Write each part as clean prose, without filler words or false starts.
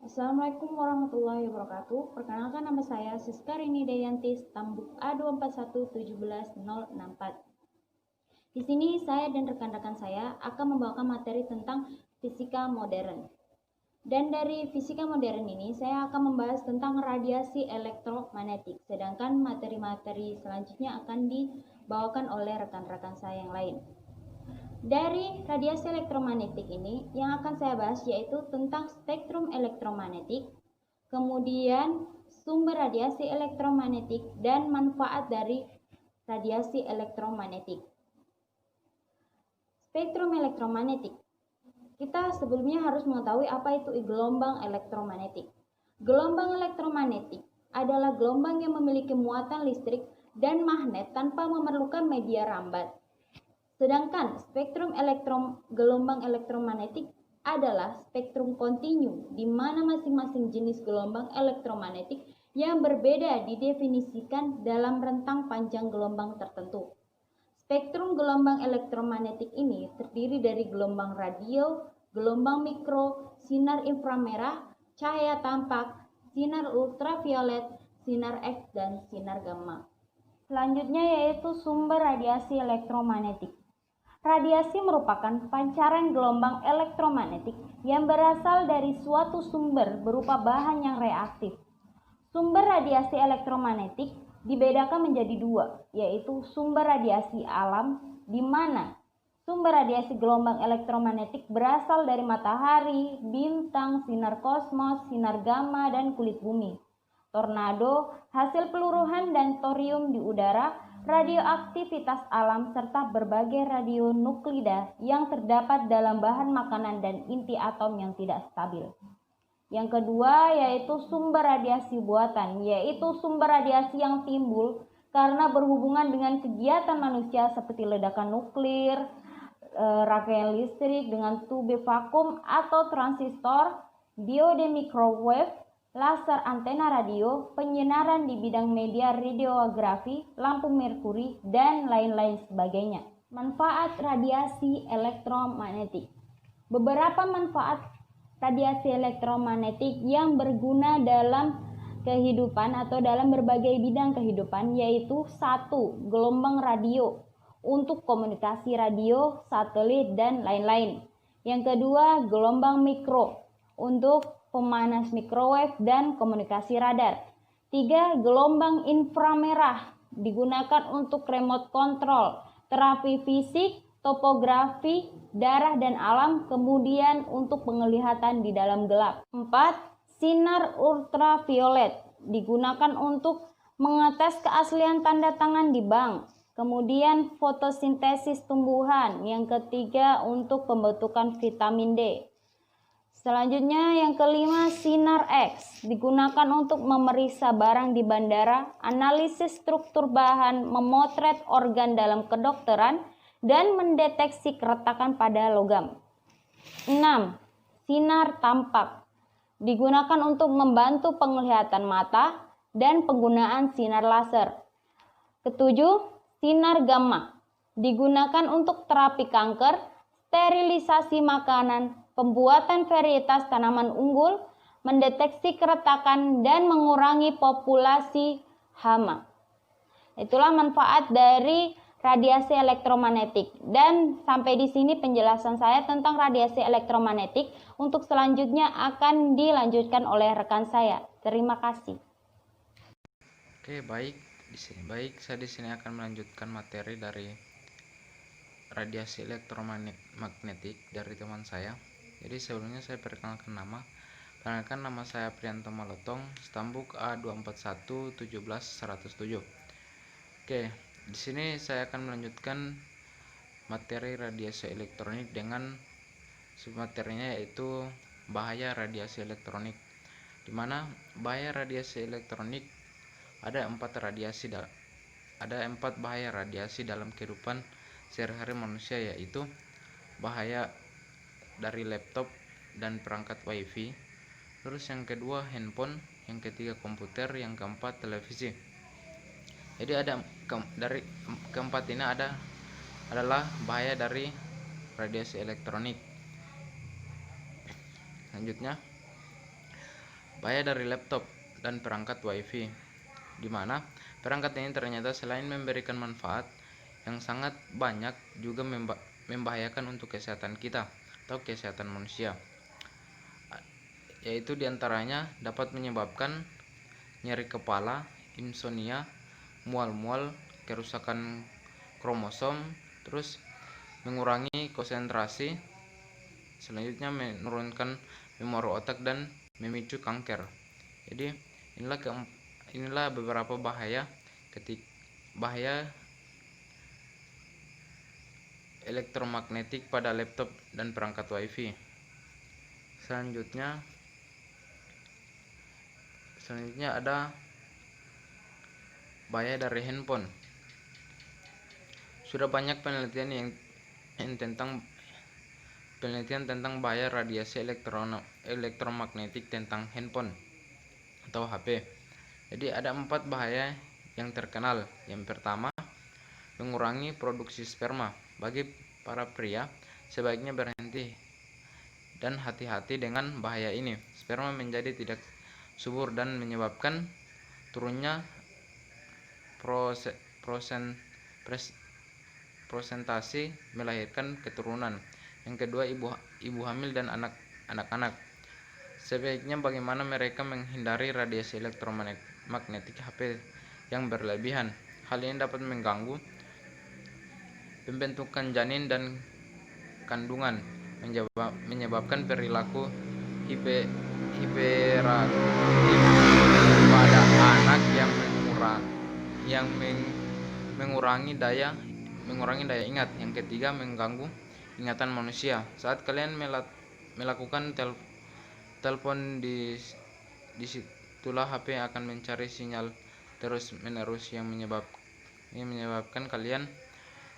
Assalamualaikum warahmatullahi wabarakatuh. Perkenalkan, nama saya Siska Rini Dayanti, Stambuk A24117064. Di sini saya dan rekan-rekan saya akan membawakan materi tentang fisika modern. Dan dari fisika modern ini saya akan membahas tentang radiasi elektromagnetik. Sedangkan materi-materi selanjutnya akan dibawakan oleh rekan-rekan saya yang lain. Dari radiasi elektromagnetik ini yang akan saya bahas yaitu tentang spektrum elektromagnetik, kemudian sumber radiasi elektromagnetik dan manfaat dari radiasi elektromagnetik. Spektrum elektromagnetik. Kita sebelumnya harus mengetahui apa itu gelombang elektromagnetik. Gelombang elektromagnetik adalah gelombang yang memiliki muatan listrik dan magnet tanpa memerlukan media rambat. Sedangkan spektrum gelombang elektromagnetik adalah spektrum kontinu, di mana masing-masing jenis gelombang elektromagnetik yang berbeda didefinisikan dalam rentang panjang gelombang tertentu. Spektrum gelombang elektromagnetik ini terdiri dari gelombang radio, gelombang mikro, sinar inframerah, cahaya tampak, sinar ultraviolet, sinar X, dan sinar gamma. Selanjutnya yaitu sumber radiasi elektromagnetik. Radiasi merupakan pancaran gelombang elektromagnetik yang berasal dari suatu sumber berupa bahan yang reaktif. Sumber radiasi elektromagnetik dibedakan menjadi dua, yaitu sumber radiasi alam, di mana sumber radiasi gelombang elektromagnetik berasal dari matahari, bintang, sinar kosmos, sinar gamma, dan kulit bumi. Tornado, hasil peluruhan dan thorium di udara, radioaktivitas alam, serta berbagai radionuklida yang terdapat dalam bahan makanan dan inti atom yang tidak stabil. Yang kedua yaitu sumber radiasi buatan, yaitu sumber radiasi yang timbul karena berhubungan dengan kegiatan manusia seperti ledakan nuklir, rangkaian listrik dengan tube vakum atau transistor, diode microwave, laser antena radio, penyinaran di bidang media radiografi, lampu merkuri, dan lain-lain sebagainya. Manfaat radiasi elektromagnetik. Beberapa manfaat radiasi elektromagnetik yang berguna dalam kehidupan atau dalam berbagai bidang kehidupan yaitu 1. Gelombang radio untuk komunikasi radio, satelit, dan lain-lain. Yang kedua, gelombang mikro untuk pemanas microwave dan komunikasi radar. 3. Gelombang inframerah digunakan untuk remote control, terapi fisik, topografi, darah dan alam, kemudian untuk penglihatan di dalam gelap. 4. Sinar ultraviolet digunakan untuk mengetes keaslian tanda tangan di bank. Kemudian fotosintesis tumbuhan. Yang ketiga untuk pembentukan vitamin D. Selanjutnya yang kelima, sinar X digunakan untuk memeriksa barang di bandara, analisis struktur bahan, memotret organ dalam kedokteran, dan mendeteksi keretakan pada logam. 6. Sinar tampak digunakan untuk membantu penglihatan mata dan penggunaan sinar laser. Ketujuh, sinar gamma digunakan untuk terapi kanker, sterilisasi makanan, pembuatan varietas tanaman unggul, mendeteksi keretakan, dan mengurangi populasi hama. Itulah manfaat dari radiasi elektromagnetik. Dan sampai di sini penjelasan saya tentang radiasi elektromagnetik. Untuk selanjutnya akan dilanjutkan oleh rekan saya. Terima kasih. Oke, baik. Saya di sini akan melanjutkan materi dari radiasi elektromagnetik dari teman saya. Jadi sebelumnya saya perkenalkan nama. Perkenalkan, nama saya Prianto Malotong, Stambuk A241717107. Oke, di sini saya akan melanjutkan materi radiasi elektronik dengan submaterinya yaitu bahaya radiasi elektronik. Di mana bahaya radiasi elektronik ada empat bahaya radiasi dalam kehidupan sehari-hari manusia, yaitu bahaya dari laptop dan perangkat wifi, terus yang kedua handphone, yang ketiga komputer, yang keempat televisi. Jadi dari keempat ini adalah bahaya dari radiasi elektronik. Selanjutnya Bahaya dari laptop dan perangkat WiFi, di mana perangkat ini ternyata selain memberikan manfaat yang sangat banyak juga membahayakan untuk kesehatan kita atau kesehatan manusia, yaitu diantaranya dapat menyebabkan nyeri kepala, insomnia, mual-mual, kerusakan kromosom, terus mengurangi konsentrasi, selanjutnya menurunkan memori otak dan memicu kanker. Jadi inilah beberapa bahaya elektromagnetik pada laptop dan perangkat WiFi. Selanjutnya ada bahaya dari handphone. Sudah banyak penelitian tentang bahaya radiasi elektromagnetik tentang handphone atau HP. Jadi ada 4 bahaya yang terkenal. Yang pertama, mengurangi produksi sperma. Bagi para pria, sebaiknya berhenti dan hati-hati dengan bahaya ini. Sperma menjadi tidak subur dan menyebabkan turunnya prosentase melahirkan keturunan. Yang kedua, ibu hamil dan anak-anak. Sebaiknya bagaimana mereka menghindari radiasi elektromagnetik HP yang berlebihan. Hal ini dapat mengganggu pembentukan janin dan kandungan, menyebabkan perilaku hiperaktif pada anak yang mengurangi daya ingat. Yang ketiga, mengganggu ingatan manusia. Saat kalian melakukan telepon, disitulah HP akan mencari sinyal terus-menerus yang menyebabkan kalian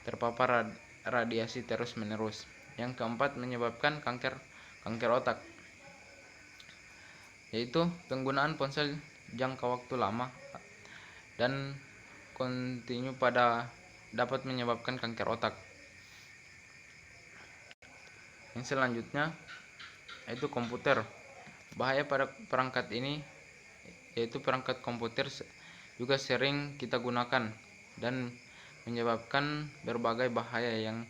terpapar radiasi terus-menerus. Yang keempat, menyebabkan kanker otak, yaitu penggunaan ponsel jangka waktu lama dan kontinu dapat menyebabkan kanker otak. Yang selanjutnya yaitu komputer. Bahaya pada perangkat ini yaitu perangkat komputer juga sering kita gunakan dan menyebabkan berbagai bahaya yang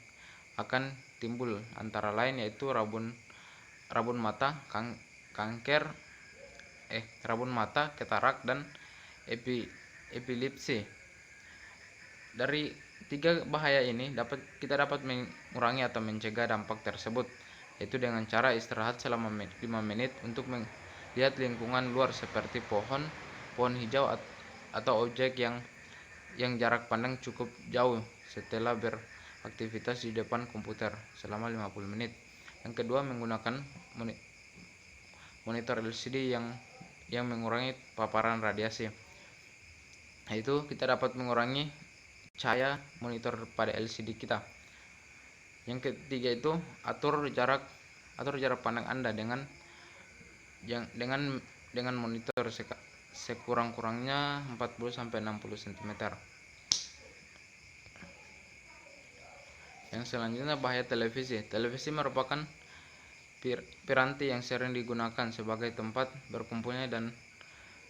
akan timbul, antara lain yaitu rabun mata, rabun mata, katarak, dan epilepsi. Dari 3 bahaya ini kita dapat mengurangi atau mencegah dampak tersebut, yaitu dengan cara istirahat selama 5 menit untuk melihat lingkungan luar seperti pohon hijau atau objek yang jarak pandang cukup jauh setelah beraktivitas di depan komputer selama 50 menit. Yang kedua, menggunakan monitor LCD yang mengurangi paparan radiasi, yaitu kita dapat mengurangi cahaya monitor pada LCD kita. Yang ketiga itu atur jarak pandang Anda dengan monitor sekurang-kurangnya 40-60 cm. Yang selanjutnya, bahaya televisi. Televisi merupakan piranti yang sering digunakan sebagai tempat berkumpulnya dan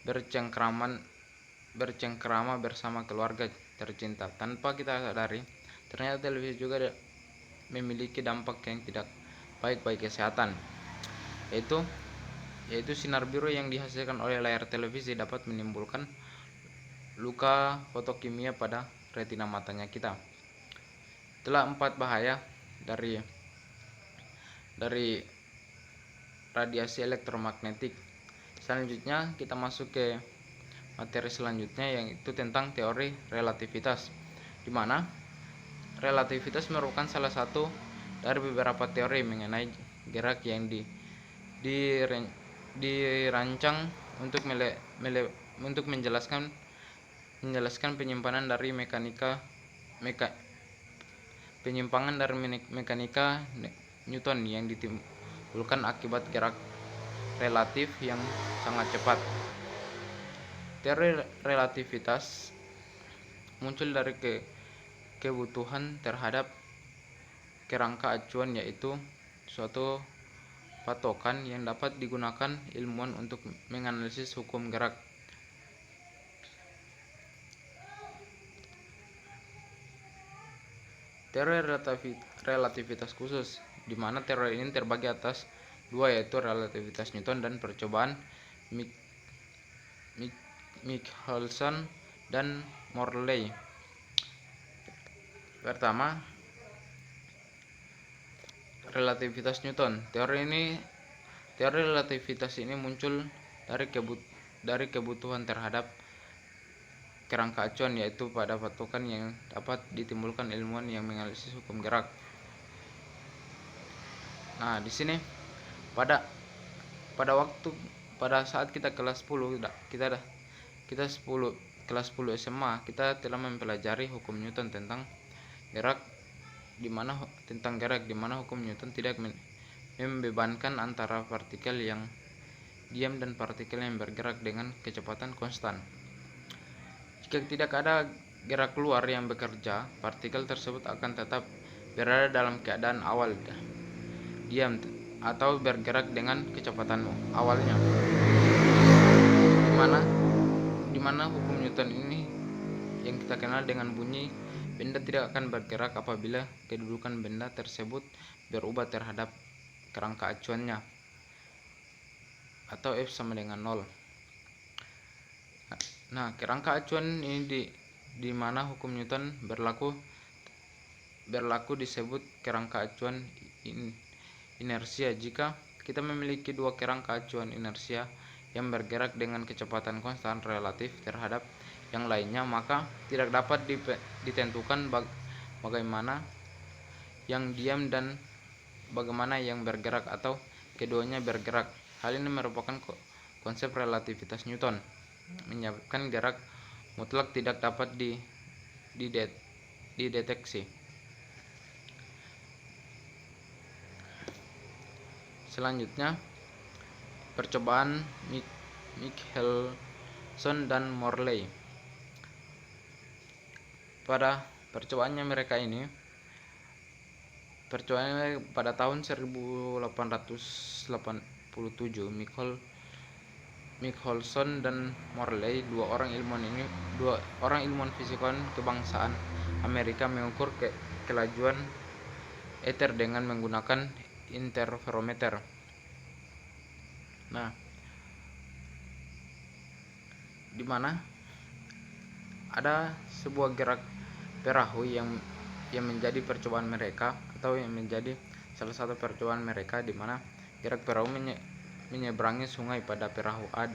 bercengkrama bersama keluarga tercinta. Tanpa kita sadari, ternyata televisi juga memiliki dampak yang tidak baik bagi kesehatan, yaitu sinar biru yang dihasilkan oleh layar televisi dapat menimbulkan luka fotokimia pada retina matanya kita. Itulah 4 bahaya dari radiasi elektromagnetik. Selanjutnya kita masuk ke materi selanjutnya, yaitu tentang teori relativitas, di mana relativitas merupakan salah satu dari beberapa teori mengenai gerak yang dirancang untuk menjelaskan penyimpangan dari mekanika Newton yang ditimbulkan akibat gerak relatif yang sangat cepat. Teori relativitas muncul dari kebutuhan terhadap kerangka acuan, yaitu suatu patokan yang dapat digunakan ilmuwan untuk menganalisis hukum gerak. Teori relativitas khusus, di mana teori ini terbagi atas dua, yaitu relativitas Newton dan percobaan Michelson dan Morley. Pertama, relativitas Newton. Teori relativitas ini muncul dari kebutuhan terhadap kerangka acuan, yaitu pada patokan yang dapat ditimbulkan ilmuwan yang menganalisis hukum gerak. Nah, di sini pada saat kita kelas 10 kelas 10 SMA, kita telah mempelajari hukum Newton tentang gerak, di mana hukum Newton tidak membebankan antara partikel yang diam dan partikel yang bergerak dengan kecepatan konstan. Jika tidak ada gerak luar yang bekerja, partikel tersebut akan tetap berada dalam keadaan awal diam atau bergerak dengan kecepatan awalnya. Di mana hukum Newton ini yang kita kenal dengan bunyi benda tidak akan bergerak apabila kedudukan benda tersebut berubah terhadap kerangka acuannya, atau F sama dengan 0. Nah, kerangka acuan ini di mana hukum Newton berlaku disebut kerangka acuan inersia. Jika kita memiliki dua kerangka acuan inersia yang bergerak dengan kecepatan konstan relatif terhadap yang lainnya, maka tidak dapat ditentukan bagaimana yang diam dan bagaimana yang bergerak, atau keduanya bergerak. Hal ini merupakan konsep relativitas Newton, menyebabkan gerak mutlak tidak dapat dideteksi. Selanjutnya, percobaan Michelson dan Morley. Pada percobaannya pada tahun 1887, Michelson dan Morley, dua orang ilmuwan fisikawan kebangsaan Amerika, mengukur kelajuan ether dengan menggunakan interferometer. Nah, di mana ada sebuah gerak perahu yang menjadi percobaan mereka, atau yang menjadi salah satu percobaan mereka, di mana gerak perahu menyeberangi sungai pada perahu A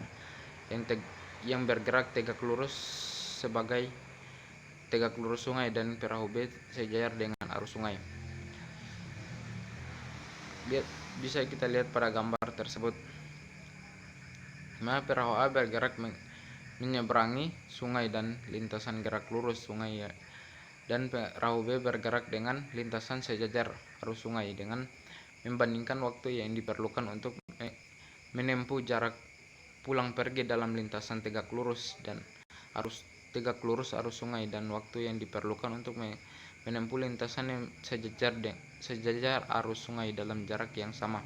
yang bergerak tegak lurus sebagai tegak lurus sungai, dan perahu B sejajar dengan arus sungai. Bisa kita lihat pada gambar tersebut. Nah, perahu A bergerak menyeberangi sungai dan lintasan gerak lurus sungai, dan perahu B bergerak dengan lintasan sejajar arus sungai, dengan membandingkan waktu yang diperlukan untuk menempuh jarak pulang pergi dalam lintasan tegak lurus arus sungai, dan waktu yang diperlukan untuk menempuh lintasan yang sejajar arus sungai dalam jarak yang sama.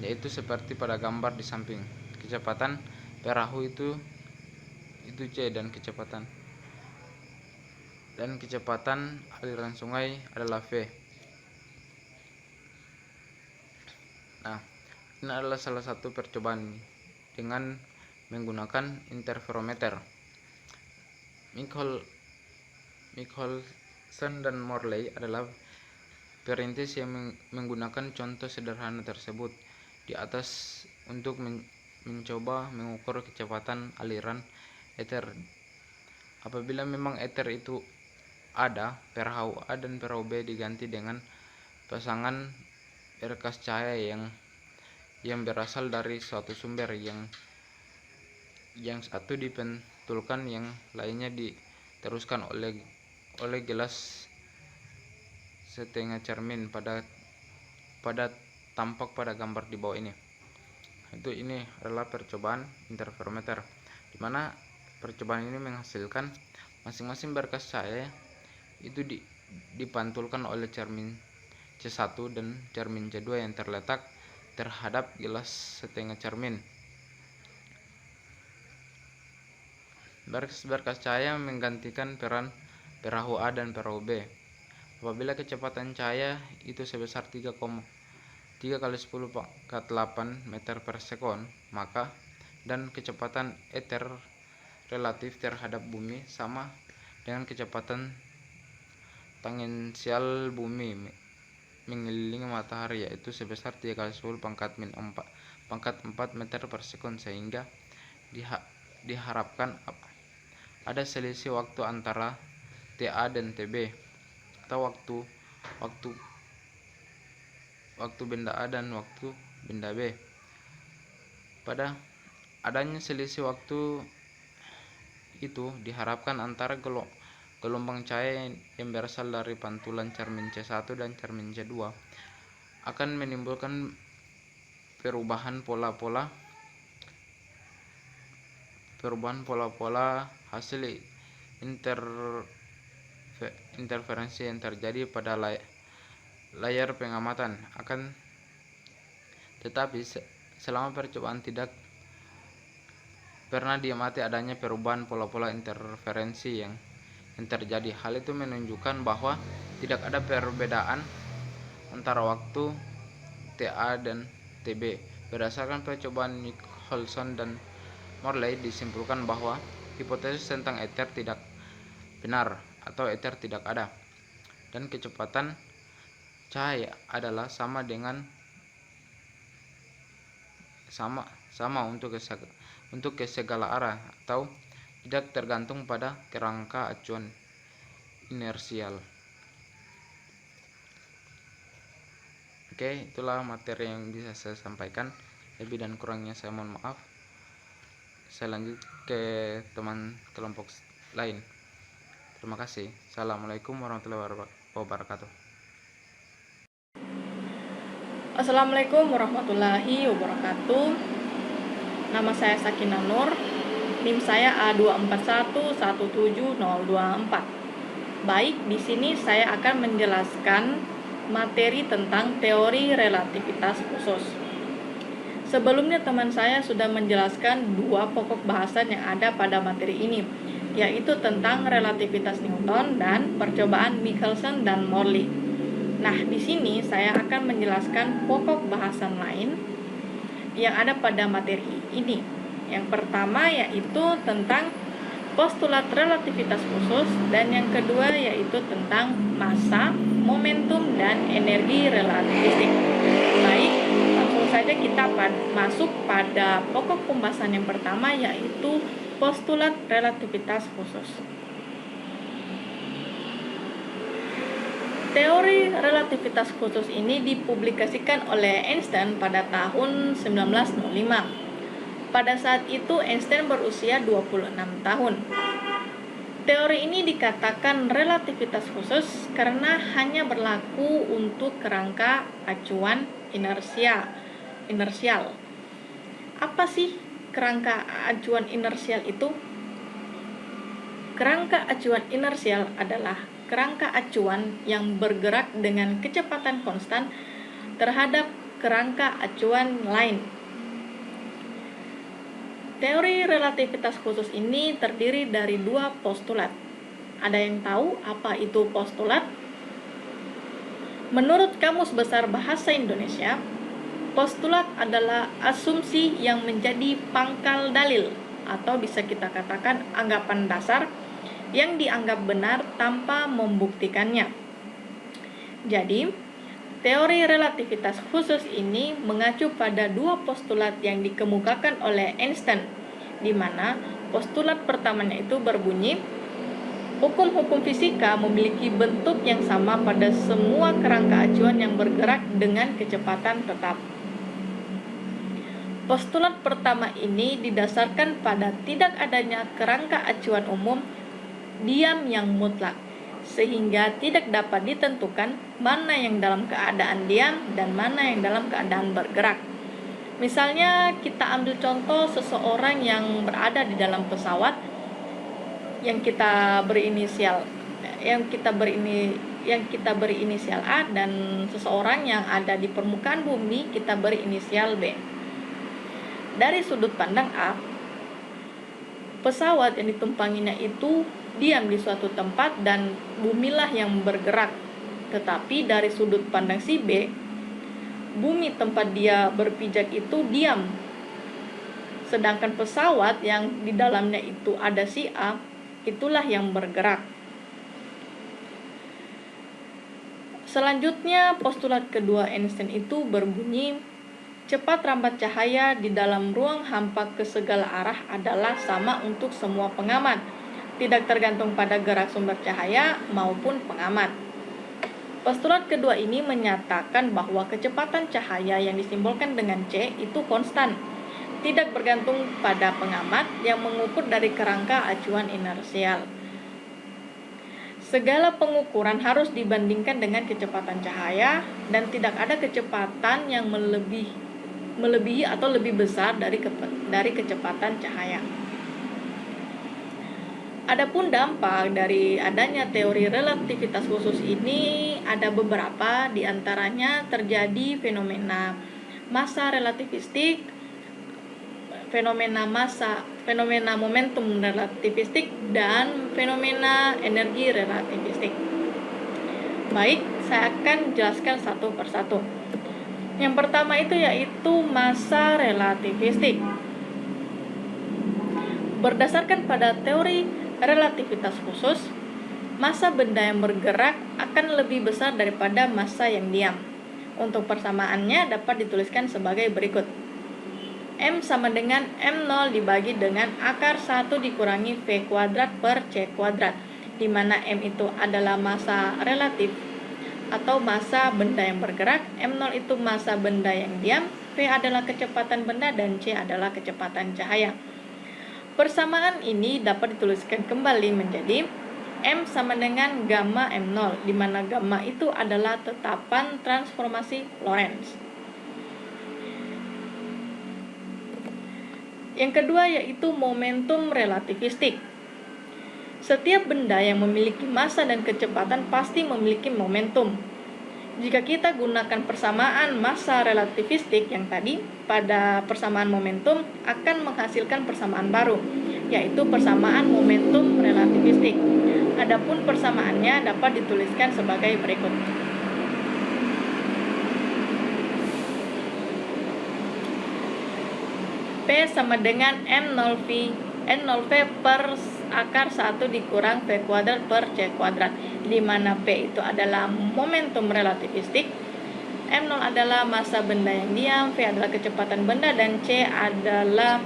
Yaitu seperti pada gambar di samping. Kecepatan perahu itu C, dan kecepatan aliran sungai adalah V. Nah, ini adalah salah satu percobaan dengan menggunakan interferometer. Michelson dan Morley adalah perintis yang menggunakan contoh sederhana tersebut di atas untuk mencoba mengukur kecepatan aliran ether. Apabila memang ether itu ada, perahu A dan perahu B diganti dengan pasangan berkas cahaya yang berasal dari suatu sumber, yang satu dipantulkan, yang lainnya diteruskan oleh gelas setengah cermin pada tampak pada gambar di bawah ini. Ini adalah percobaan interferometer, di mana percobaan ini menghasilkan masing-masing berkas cahaya itu dipantulkan oleh cermin C1 dan cermin C2 yang terletak terhadap gelas setengah cermin. Berkas cahaya menggantikan peran perahu A dan perahu B. Apabila kecepatan cahaya itu sebesar 3 kali 10 pangkat 8 meter per sekon, maka dan kecepatan ether relatif terhadap bumi sama dengan kecepatan tangensial bumi mengelilingi matahari, yaitu sebesar 3 kali 10 pangkat 4 meter per sekon, sehingga diharapkan ada selisih waktu antara TA dan TB, atau waktu benda A dan waktu benda B. Pada adanya selisih waktu itu diharapkan antara gelombang cahaya yang berasal dari pantulan cermin C1 dan cermin C2 akan menimbulkan perubahan pola-pola hasil interferensi yang terjadi pada layar pengamatan. Tetapi selama percobaan tidak pernah diamati adanya perubahan pola-pola interferensi yang terjadi. Hal itu menunjukkan bahwa tidak ada perbedaan antara waktu TA dan TB. Berdasarkan percobaan Nicholson dan Morley, disimpulkan bahwa hipotesis tentang ether tidak benar atau ether tidak ada, dan kecepatan cahaya adalah sama untuk ke segala arah atau tidak tergantung pada kerangka acuan inersial. Oke, itulah materi yang bisa saya sampaikan. Lebih dan kurangnya saya mohon maaf. Saya lanjut ke teman kelompok lain. Terima kasih. Assalamualaikum warahmatullahi wabarakatuh. Assalamualaikum warahmatullahi wabarakatuh. Nama saya Sakinah Nur. NIM saya A24117024. Baik, di sini saya akan menjelaskan materi tentang teori relativitas khusus. Sebelumnya teman saya sudah menjelaskan dua pokok bahasan yang ada pada materi ini, yaitu tentang relativitas Newton dan percobaan Michelson dan Morley. Nah, di sini saya akan menjelaskan pokok bahasan lain yang ada pada materi ini. Yang pertama yaitu tentang postulat relativitas khusus, dan yang kedua yaitu tentang massa, momentum, dan energi relativistik. Baik, langsung saja kita masuk pada pokok pembahasan yang pertama, yaitu postulat relativitas khusus. Teori relativitas khusus ini dipublikasikan oleh Einstein pada tahun 1905. Pada saat itu Einstein berusia 26 tahun. Teori ini dikatakan relativitas khusus karena hanya berlaku untuk kerangka acuan inersial. Apa sih kerangka acuan inersial itu? Kerangka acuan inersial adalah kerangka acuan yang bergerak dengan kecepatan konstan terhadap kerangka acuan lain. Teori relativitas khusus ini terdiri dari dua postulat. Ada yang tahu apa itu postulat? Menurut Kamus Besar Bahasa Indonesia, postulat adalah asumsi yang menjadi pangkal dalil, atau bisa kita katakan anggapan dasar yang dianggap benar tanpa membuktikannya. Jadi, teori relativitas khusus ini mengacu pada dua postulat yang dikemukakan oleh Einstein, di mana postulat pertamanya itu berbunyi, hukum-hukum fisika memiliki bentuk yang sama pada semua kerangka acuan yang bergerak dengan kecepatan tetap. Postulat pertama ini didasarkan pada tidak adanya kerangka acuan umum diam yang mutlak, sehingga tidak dapat ditentukan mana yang dalam keadaan diam dan mana yang dalam keadaan bergerak. Misalnya kita ambil contoh seseorang yang berada di dalam pesawat yang kita yang kita beri inisial A dan seseorang yang ada di permukaan bumi kita beri inisial B. Dari sudut pandang A, pesawat yang ditumpanginya itu diam di suatu tempat dan bumilah yang bergerak. Tetapi dari sudut pandang si B, bumi tempat dia berpijak itu diam. Sedangkan pesawat yang di dalamnya itu ada si A, itulah yang bergerak. Selanjutnya, postulat kedua Einstein itu berbunyi, cepat rambat cahaya di dalam ruang hampa ke segala arah adalah sama untuk semua pengamat, tidak tergantung pada gerak sumber cahaya maupun pengamat. Postulat kedua ini menyatakan bahwa kecepatan cahaya yang disimbolkan dengan C itu konstan, tidak bergantung pada pengamat yang mengukur dari kerangka acuan inersial. Segala pengukuran harus dibandingkan dengan kecepatan cahaya dan tidak ada kecepatan yang melebihi atau lebih besar dari kecepatan cahaya. Adapun dampak dari adanya teori relativitas khusus ini ada beberapa, diantaranya terjadi fenomena massa relativistik, fenomena momentum relativistik, dan fenomena energi relativistik. Baik, saya akan jelaskan satu persatu. Yang pertama itu yaitu massa relativistik. Berdasarkan pada teori relativitas khusus, massa benda yang bergerak akan lebih besar daripada massa yang diam. Untuk persamaannya dapat dituliskan sebagai berikut. M sama dengan M0 dibagi dengan akar 1 dikurangi V kuadrat per C kuadrat, di mana M itu adalah massa relatif atau massa benda yang bergerak, M0 itu massa benda yang diam, V adalah kecepatan benda, dan C adalah kecepatan cahaya. Persamaan ini dapat dituliskan kembali menjadi M sama dengan gamma M0, di mana gamma itu adalah tetapan transformasi Lorentz. Yang kedua yaitu momentum relativistik. Setiap benda yang memiliki massa dan kecepatan pasti memiliki momentum. Jika kita gunakan persamaan massa relativistik yang tadi pada persamaan momentum, akan menghasilkan persamaan baru, yaitu persamaan momentum relativistik. Adapun persamaannya dapat dituliskan sebagai berikut. P sama dengan N0V per akar 1 dikurang V kuadrat per C kuadrat, di mana P itu adalah momentum relativistik, M0 adalah massa benda yang diam, V adalah kecepatan benda, dan C adalah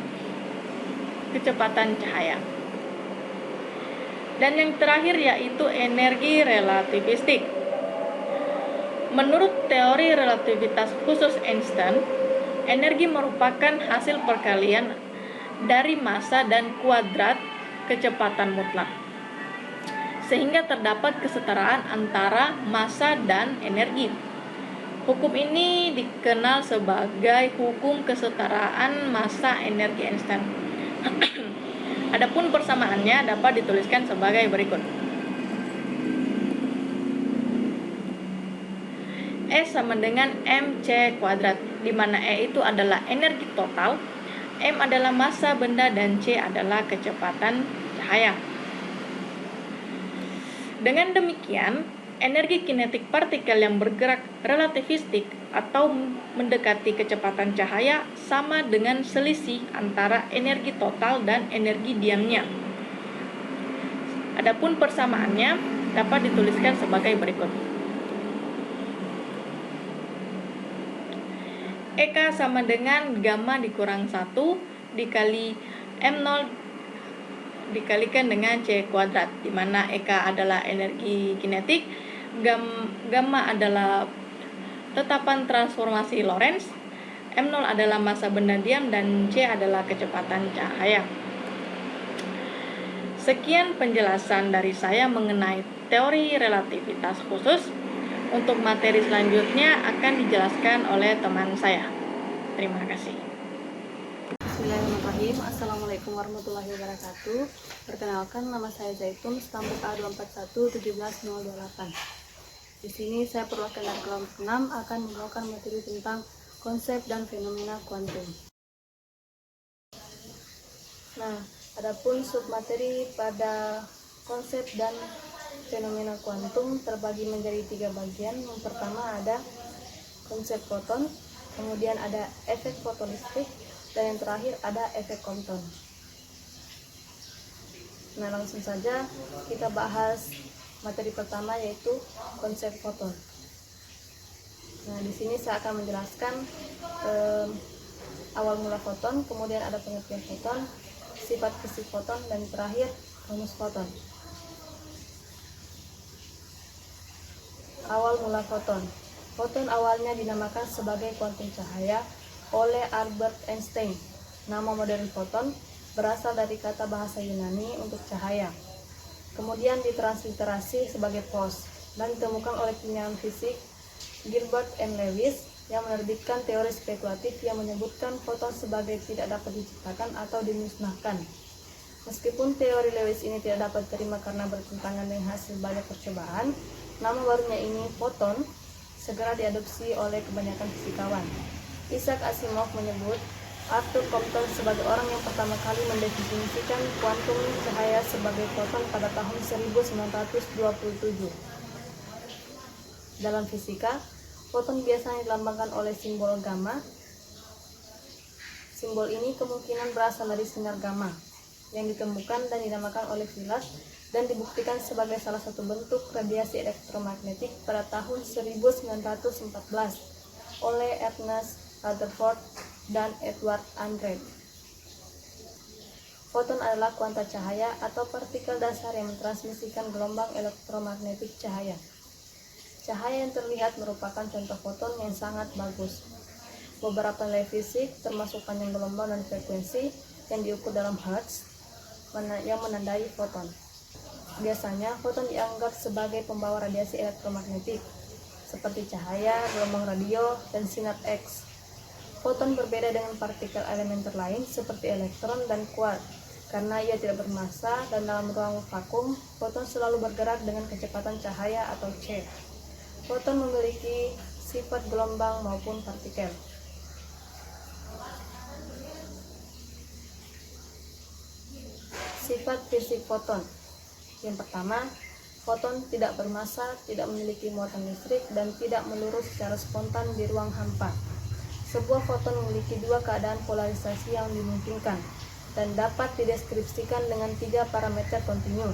kecepatan cahaya. Dan yang terakhir yaitu energi relativistik. Menurut teori relativitas khusus Einstein, energi merupakan hasil perkalian dari massa dan kuadrat kecepatan mutlak, sehingga terdapat kesetaraan antara massa dan energi. Hukum ini dikenal sebagai hukum kesetaraan massa energi Einstein. Adapun persamaannya dapat dituliskan sebagai berikut. E sama dengan mc kuadrat, di mana E itu adalah energi total, M adalah massa benda, dan C adalah kecepatan cahaya. Dengan demikian, energi kinetik partikel yang bergerak relativistik atau mendekati kecepatan cahaya sama dengan selisih antara energi total dan energi diamnya. Adapun persamaannya dapat dituliskan sebagai berikut. EK sama dengan gamma dikurang 1 dikali M0 dikalikan dengan C kuadrat, di mana EK adalah energi kinetik, gamma adalah tetapan transformasi Lorentz, M0 adalah massa benda diam, dan C adalah kecepatan cahaya. Sekian penjelasan dari saya mengenai teori relativitas khusus. Untuk materi selanjutnya akan dijelaskan oleh teman saya. Terima kasih. Bismillahirrahmanirrahim. Assalamualaikum warahmatullahi wabarakatuh. Perkenalkan, nama saya Zaitun, stambuk A24171028. Di sini saya perwakilan dari kelompok 6 akan membawakan materi tentang konsep dan fenomena kuantum. Nah, adapun submateri pada konsep dan fenomena kuantum terbagi menjadi 3 bagian. Yang pertama ada konsep foton, kemudian ada efek fotolistrik, dan yang terakhir ada efek Compton. Nah, langsung saja kita bahas materi pertama, yaitu konsep foton. Nah, di sini saya akan menjelaskan awal mula foton, kemudian ada pengertian foton, sifat fisik foton, dan terakhir rumus foton. Awal mula foton. Foton awalnya dinamakan sebagai kuantum cahaya oleh Albert Einstein. Nama modern foton berasal dari kata bahasa Yunani untuk cahaya. Kemudian ditransliterasi sebagai phos dan ditemukan oleh ilmuwan fisik Gilbert and Lewis yang menerbitkan teori spekulatif yang menyebutkan foton sebagai tidak dapat diciptakan atau dimusnahkan. Meskipun teori Lewis ini tidak dapat diterima karena bertentangan dengan hasil banyak percobaan, nama barunya ini foton segera diadopsi oleh kebanyakan fisikawan. Isaac Asimov menyebut Arthur Compton sebagai orang yang pertama kali mendefinisikan kuantum cahaya sebagai foton pada tahun 1927. Dalam fisika, foton biasanya dilambangkan oleh simbol gamma. Simbol ini kemungkinan berasal dari sinar gamma yang ditemukan dan dinamakan oleh Villard dan dibuktikan sebagai salah satu bentuk radiasi elektromagnetik pada tahun 1914 oleh Ernest Rutherford dan Edward Andre. Foton adalah kuanta cahaya atau partikel dasar yang mentransmisikan gelombang elektromagnetik cahaya. Cahaya yang terlihat merupakan contoh foton yang sangat bagus. Beberapa nilai fisik, termasuk panjang gelombang dan frekuensi yang diukur dalam hertz, yang menandai foton. Biasanya, foton dianggap sebagai pembawa radiasi elektromagnetik, seperti cahaya, gelombang radio, dan sinar X. Foton berbeda dengan partikel elementer lain seperti elektron dan quark, karena ia tidak bermassa dan dalam ruang vakum, foton selalu bergerak dengan kecepatan cahaya atau c. Foton memiliki sifat gelombang maupun partikel. Sifat fisik foton. Yang pertama, foton tidak bermassa, tidak memiliki muatan listrik, dan tidak melurus secara spontan di ruang hampa. Sebuah foton memiliki 2 keadaan polarisasi yang dimungkinkan dan dapat dideskripsikan dengan 3 parameter kontinu,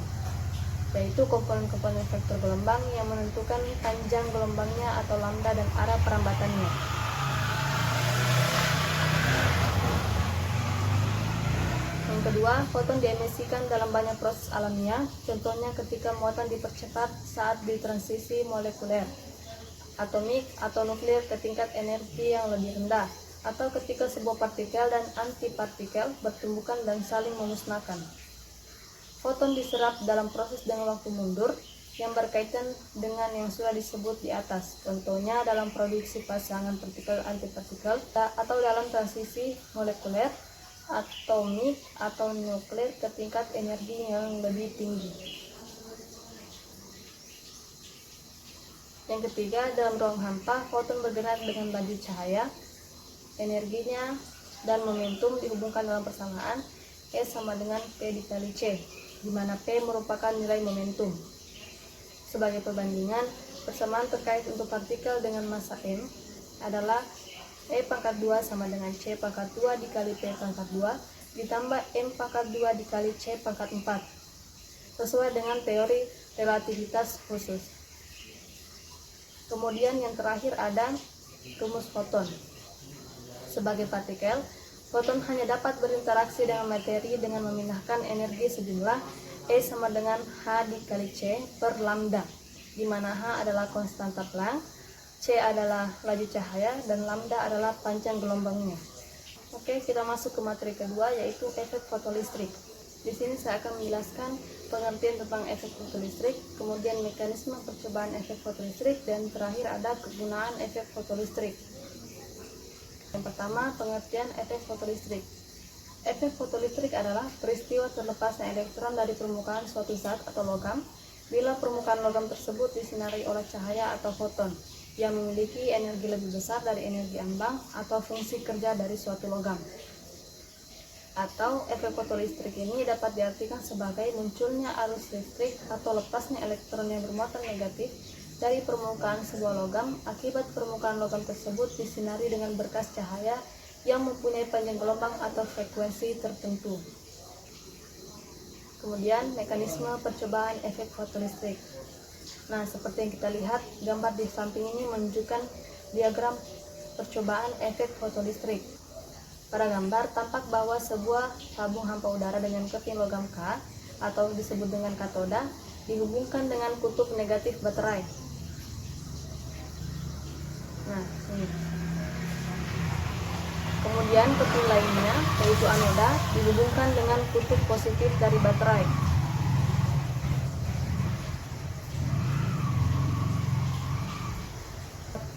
yaitu komponen-komponen vektor gelombang yang menentukan panjang gelombangnya atau lambda dan arah perambatannya. Yang kedua, foton diemisikan dalam banyak proses alamiah, contohnya ketika muatan dipercepat saat ditransisi molekuler, atomik atau nuklir ke tingkat energi yang lebih rendah, atau ketika sebuah partikel dan antipartikel bertumbukan dan saling memusnahkan. Foton diserap dalam proses dengan waktu mundur yang berkaitan dengan yang sudah disebut di atas, contohnya dalam produksi pasangan partikel-antipartikel atau dalam transisi molekuler, atomik atau nuklir ke tingkat energi yang lebih tinggi. Yang ketiga, dalam ruang hampa, foton bergerak dengan laju cahaya. Energinya dan momentum dihubungkan dalam persamaan E sama dengan P dikali C, di mana P merupakan nilai momentum. Sebagai perbandingan, persamaan terkait untuk partikel dengan massa M adalah E pangkat 2 sama dengan C pangkat 2 dikali P pangkat 2 ditambah M pangkat 2 dikali C pangkat 4, sesuai dengan teori relativitas khusus. Kemudian yang terakhir ada rumus foton. Sebagai partikel, foton hanya dapat berinteraksi dengan materi dengan memindahkan energi sejumlah E sama dengan H dikali C per lambda, di mana H adalah konstanta Planck, C adalah laju cahaya, dan lambda adalah panjang gelombangnya. Oke, kita masuk ke materi kedua, yaitu efek fotolistrik. Di sini saya akan menjelaskan pengertian tentang efek fotolistrik, kemudian mekanisme percobaan efek fotolistrik, dan terakhir ada kegunaan efek fotolistrik. Yang pertama, pengertian efek fotolistrik. Efek fotolistrik adalah peristiwa terlepasnya elektron dari permukaan suatu zat atau logam bila permukaan logam tersebut disinari oleh cahaya atau foton yang memiliki energi lebih besar dari energi ambang atau fungsi kerja dari suatu logam. Atau efek fotolistrik ini dapat diartikan sebagai munculnya arus listrik atau lepasnya elektron yang bermuatan negatif dari permukaan sebuah logam akibat permukaan logam tersebut disinari dengan berkas cahaya yang mempunyai panjang gelombang atau frekuensi tertentu. Kemudian mekanisme percobaan efek fotolistrik. Nah, seperti yang kita lihat, gambar di samping ini menunjukkan diagram percobaan efek fotolistrik. Pada gambar tampak bahwa sebuah tabung hampa udara dengan keping logam K atau disebut dengan katoda dihubungkan dengan kutub negatif baterai. Nah, ini. Kemudian keping lainnya, yaitu anoda, dihubungkan dengan kutub positif dari baterai.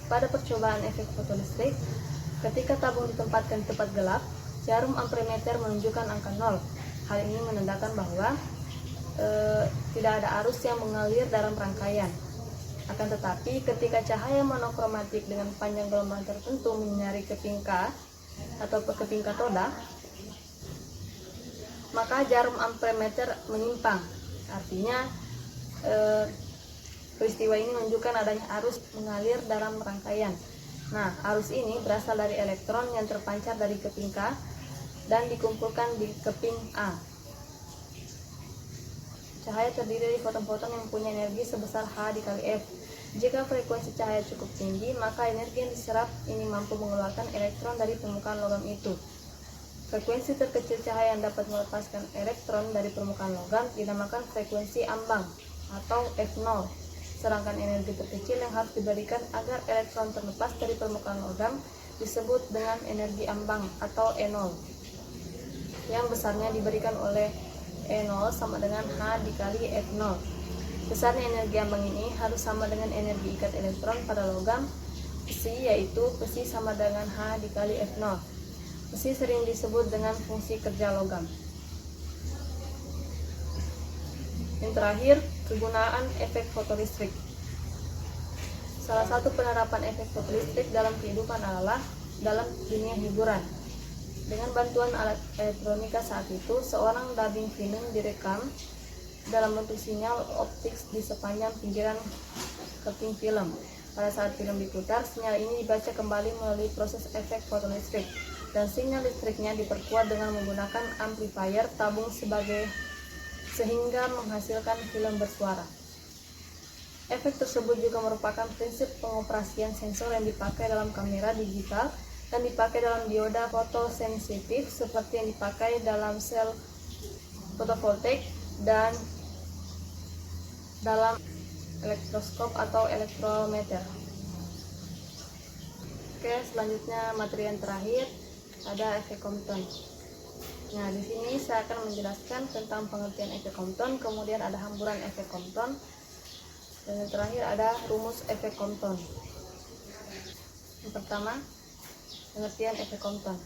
Pada percobaan efek fotolistrik, ketika tabung ditempatkan di tempat gelap, jarum amperemeter menunjukkan angka 0. Hal ini menandakan bahwa tidak ada arus yang mengalir dalam rangkaian. Akan tetapi, ketika cahaya monokromatik dengan panjang gelombang tertentu menyinari keping K atau keping katoda, maka jarum amperemeter menyimpang. Artinya peristiwa ini menunjukkan adanya arus mengalir dalam rangkaian. Nah, arus ini berasal dari elektron yang terpancar dari keping K dan dikumpulkan di keping A. Cahaya terdiri dari foton-foton yang mempunyai energi sebesar H dikali F. Jika frekuensi cahaya cukup tinggi, maka energi yang diserap ini mampu mengeluarkan elektron dari permukaan logam itu. Frekuensi terkecil cahaya yang dapat melepaskan elektron dari permukaan logam dinamakan frekuensi ambang atau F0. Sedangkan energi terkecil yang harus diberikan agar elektron terlepas dari permukaan logam disebut dengan energi ambang atau E0. Yang besarnya diberikan oleh E0 sama dengan H dikali F0. Besarnya energi ambang ini harus sama dengan energi ikat elektron pada logam besi, yaitu besi sama dengan H dikali F0. Besi sering disebut dengan fungsi kerja logam. Yang terakhir, kegunaan efek fotolistrik. Salah satu penerapan efek fotolistrik dalam kehidupan adalah dalam dunia hiburan. Dengan bantuan alat elektronika saat itu, seorang dubbing film direkam dalam bentuk sinyal optik di sepanjang pinggiran keping film. Pada saat film diputar, sinyal ini dibaca kembali melalui proses efek fotolistrik, dan sinyal listriknya diperkuat dengan menggunakan amplifier tabung sehingga menghasilkan film bersuara. Efek tersebut juga merupakan prinsip pengoperasian sensor yang dipakai dalam kamera digital dan dipakai dalam dioda fotosensitif seperti yang dipakai dalam sel fotovoltaik dan dalam elektroskop atau elektrometer. Oke, selanjutnya materi yang terakhir ada efek Compton. Nah, di sini saya akan menjelaskan tentang pengertian efek Compton, kemudian ada hamburan efek Compton, dan yang terakhir ada rumus efek Compton. Yang pertama, pengertian efek Compton.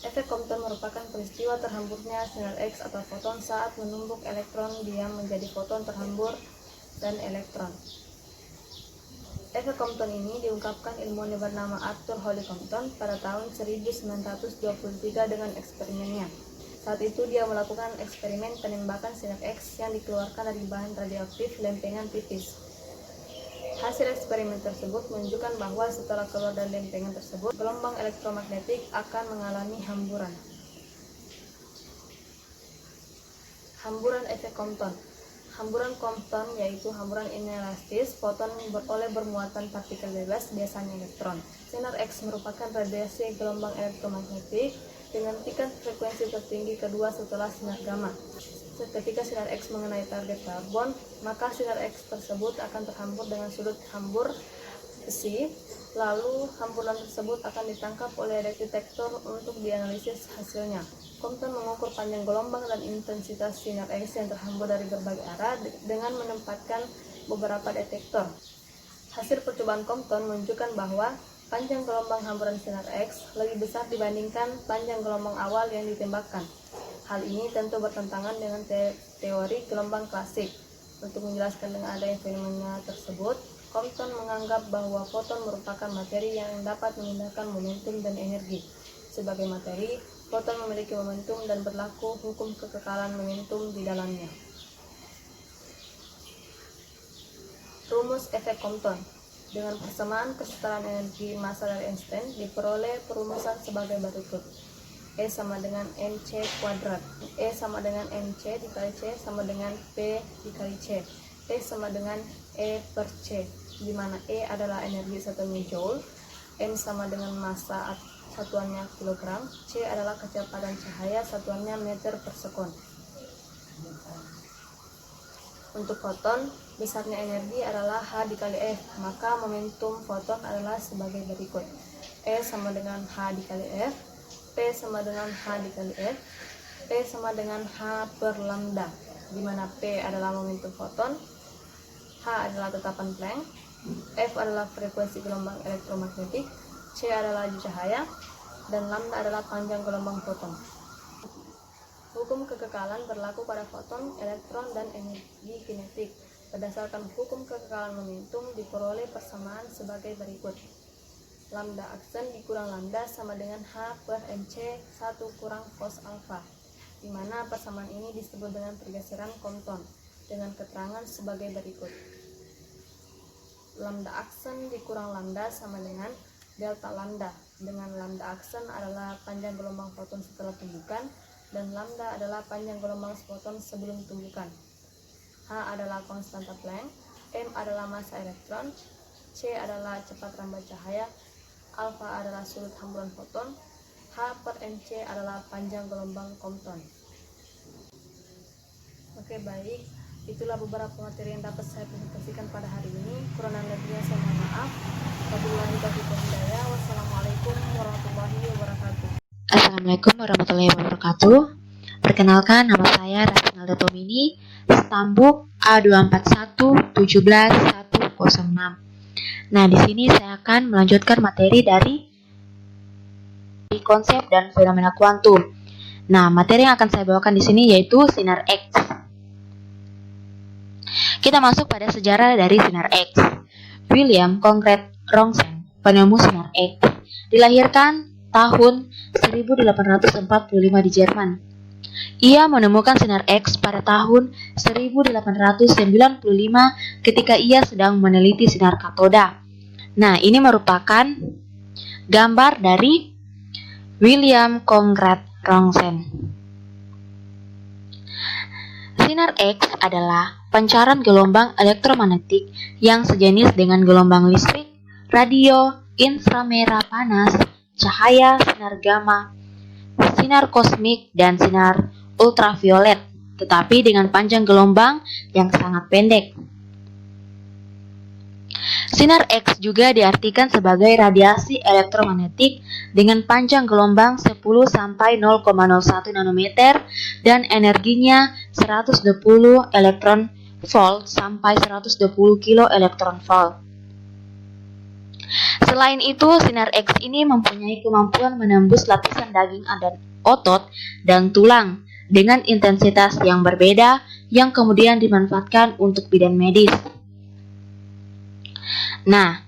Efek Compton merupakan peristiwa terhamburnya sinar X atau foton saat menumbuk elektron diam menjadi foton terhambur dan elektron. Efek Compton ini diungkapkan ilmuwan yang bernama Arthur Holly Compton pada tahun 1923 dengan eksperimennya. Saat itu dia melakukan eksperimen penembakan sinar X yang dikeluarkan dari bahan radioaktif lempengan tipis. Hasil eksperimen tersebut menunjukkan bahwa setelah keluar dari lempengan tersebut, gelombang elektromagnetik akan mengalami hamburan. Hamburan efek Compton. Hamburan Compton yaitu hamburan inelastis foton oleh bermuatan partikel bebas, biasanya elektron. Sinar X merupakan radiasi gelombang elektromagnetik dengan tingkat frekuensi tertinggi kedua setelah sinar gamma. Ketika sinar X mengenai target karbon, maka sinar X tersebut akan terhambur dengan sudut hambur besi, lalu hamburan tersebut akan ditangkap oleh detektor untuk dianalisis hasilnya. Compton mengukur panjang gelombang dan intensitas sinar X yang terhambur dari berbagai arah dengan menempatkan beberapa detektor. Hasil percobaan Compton menunjukkan bahwa panjang gelombang hamburan sinar X lebih besar dibandingkan panjang gelombang awal yang ditembakkan. Hal ini tentu bertentangan dengan teori gelombang klasik. Untuk menjelaskan dengan adanya fenomena tersebut, Compton menganggap bahwa foton merupakan materi yang dapat memindahkan momentum dan energi. Sebagai materi, foton memiliki momentum dan berlaku hukum kekekalan momentum di dalamnya. Rumus efek Compton. Dengan persamaan kesetaraan energi massa dari Einstein diperoleh perumusan sebagai berikut. E sama dengan mc kuadrat. E sama dengan mc dikali c sama dengan p dikali c. E sama dengan E per c, di mana E adalah energi satuannya joule, m sama dengan massa satuannya kilogram, c adalah kecepatan cahaya satuannya meter per sekon. Untuk foton, besarnya energi adalah H dikali F, maka momentum foton adalah sebagai berikut. E sama dengan H dikali F, P sama dengan H dikali F, P sama dengan H per lambda, di mana P adalah momentum foton, H adalah tetapan Planck, F adalah frekuensi gelombang elektromagnetik, C adalah laju cahaya, dan lambda adalah panjang gelombang foton. Hukum kekekalan berlaku pada foton, elektron, dan energi kinetik. Berdasarkan hukum kekekalan momentum diperoleh persamaan sebagai berikut. Lambda aksen dikurang lambda sama dengan H per mc 1 kurang cos alpha, di mana persamaan ini disebut dengan pergeseran Compton dengan keterangan sebagai berikut. Lambda aksen dikurang lambda sama dengan delta lambda, dengan lambda aksen adalah panjang gelombang foton setelah tumbukan, dan lambda adalah panjang gelombang foton sebelum tumbukan. H adalah konstanta Planck, M adalah massa elektron, C adalah cepat rambat cahaya, alfa adalah sudut hamburan foton, H per mc adalah panjang gelombang Compton. Oke, baik, itulah beberapa materi yang dapat saya presentasikan pada hari ini. Kurang lebihnya saya mohon maaf. Wabillahi taufiq wal hidayah. Wassalamualaikum warahmatullahi wabarakatuh. Assalamualaikum warahmatullahi wabarakatuh. Perkenalkan, nama saya Rasnalda Tomini, stambuk A24117106. Nah, di sini saya akan melanjutkan materi dari konsep dan fenomena kuantum. Nah, materi yang akan saya bawakan di sini yaitu sinar X. Kita masuk pada sejarah dari sinar X. William Conrad Rontgen, penemu sinar X, dilahirkan tahun 1845 di Jerman. Ia menemukan sinar X pada tahun 1895 ketika ia sedang meneliti sinar katoda. Nah, ini merupakan gambar dari William Conrad Rontgen. Sinar X adalah pancaran gelombang elektromagnetik yang sejenis dengan gelombang listrik, radio, inframerah panas, cahaya, sinar gamma, sinar kosmik, dan sinar ultraviolet, tetapi dengan panjang gelombang yang sangat pendek. Sinar X juga diartikan sebagai radiasi elektromagnetik dengan panjang gelombang 10 sampai 0,01 nanometer dan energinya 120 elektron volt sampai 120 kilo elektron volt. Selain itu, sinar X ini mempunyai kemampuan menembus lapisan daging dan otot dan tulang dengan intensitas yang berbeda yang kemudian dimanfaatkan untuk bidan medis. Nah,